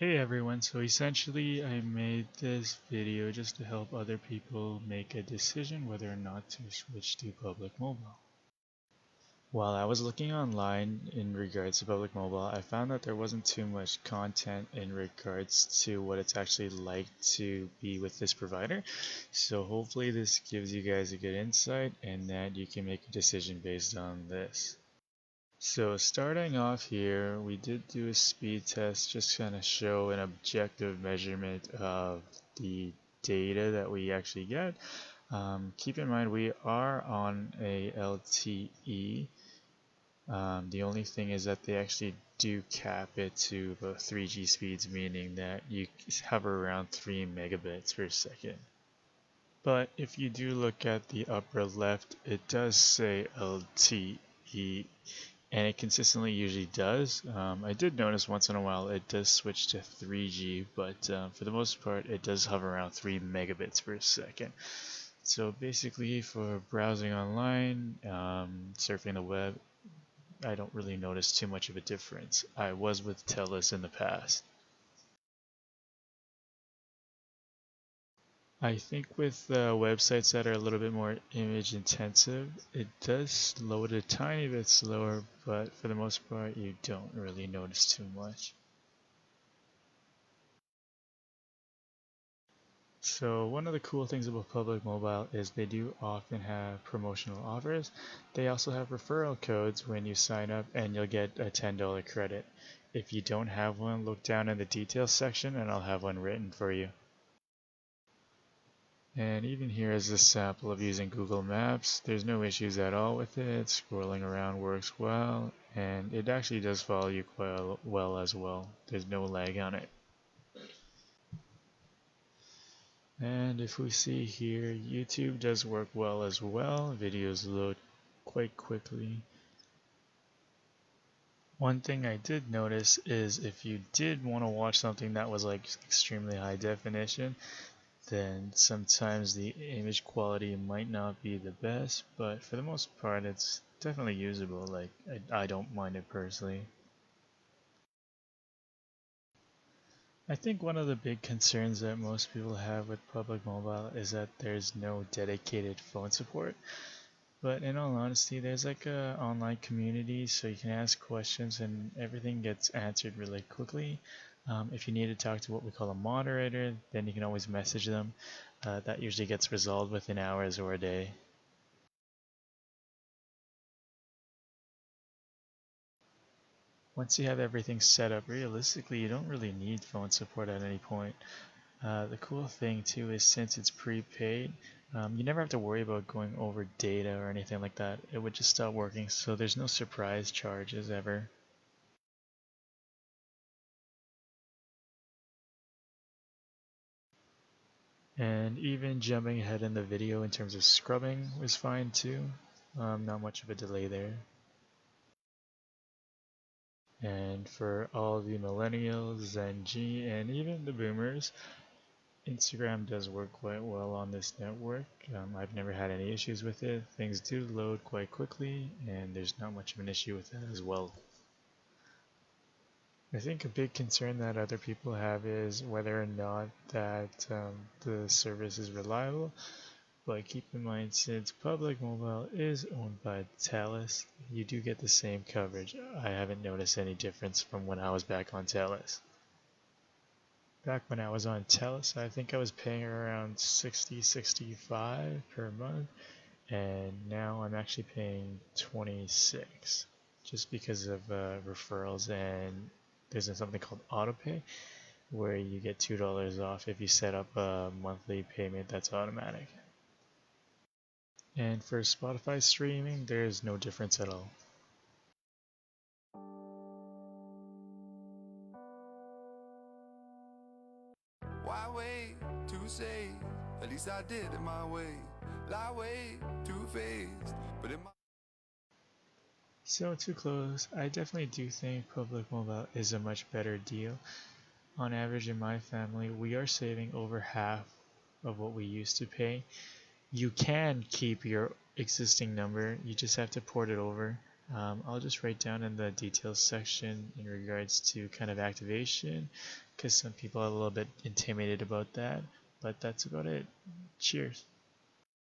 Hey everyone, so essentially I made this video just to help other people make a decision whether or not to switch to public mobile. While I was looking online in regards to public mobile, I found that there wasn't too much content in regards to what it's actually like to be with this provider. So hopefully this gives you guys a good insight and that you can make a decision based on this. So starting off here, we did do a speed test just kind of show an objective measurement of the data that we actually get. Keep in mind we are on a LTE. The only thing is that they actually do cap it to about 3G speeds, meaning that you hover around 3 megabits per second. But if you do look at the upper left, it does say LTE and it consistently usually does. I did notice once in a while it does switch to 3G, but for the most part it does hover around 3 megabits per second. So basically for browsing online, surfing the web, I don't really notice too much of a difference. I was with TELUS in the past. I think with websites that are a little bit more image intensive, it does load a tiny bit slower, but for the most part you don't really notice too much. So one of the cool things about public mobile is they do often have promotional offers. They also have referral codes when you sign up and you'll get a $10 credit. If you don't have one, look down in the details section and I'll have one written for you. And even here is a sample of using Google Maps. There's no issues at all with it. Scrolling around works well and it actually does follow you quite well as well. There's no lag on it. And if we see here, YouTube does work well as well. Videos load quite quickly. One thing I did notice is if you did want to watch something that was like extremely high definition, then sometimes the image quality might not be the best, but for the most part it's definitely usable. Like I don't mind it personally. I think one of the big concerns that most people have with public mobile is that there's no dedicated phone support. But in all honesty, there's like a online community, so you can ask questions and everything gets answered really quickly. If you need to talk to what we call a moderator, then you can always message them. That usually gets resolved within hours or a day. Once you have everything set up, realistically, you don't really need phone support at any point. The cool thing too is since it's prepaid, you never have to worry about going over data or anything like that. It would just stop working, so there's no surprise charges ever. And even jumping ahead in the video in terms of scrubbing was fine too. Not much of a delay there. And for all the millennials, Gen Z, and even the boomers, Instagram does work quite well on this network. I've never had any issues with it. Things do load quite quickly, and there's not much of an issue with that as well. I think a big concern that other people have is whether or not that the service is reliable. But keep in mind, since Public Mobile is owned by TELUS, you do get the same coverage. I haven't noticed any difference from when I was back on TELUS. Back when I was on TELUS, I think I was paying around 60-65 per month, and now I'm actually paying 26 just because of referrals, and there's something called autopay where you get $2 off if you set up a monthly payment that's automatic. And for Spotify streaming, there is no difference at all. Why wait to say? At least I did it my way. Lie way too faced, but in my So to close, I definitely do think Public Mobile is a much better deal. On average in my family, we are saving over half of what we used to pay. You can keep your existing number, you just have to port it over. I'll just write down in the details section in regards to kind of activation, because some people are a little bit intimidated about that, but that's about it. Cheers.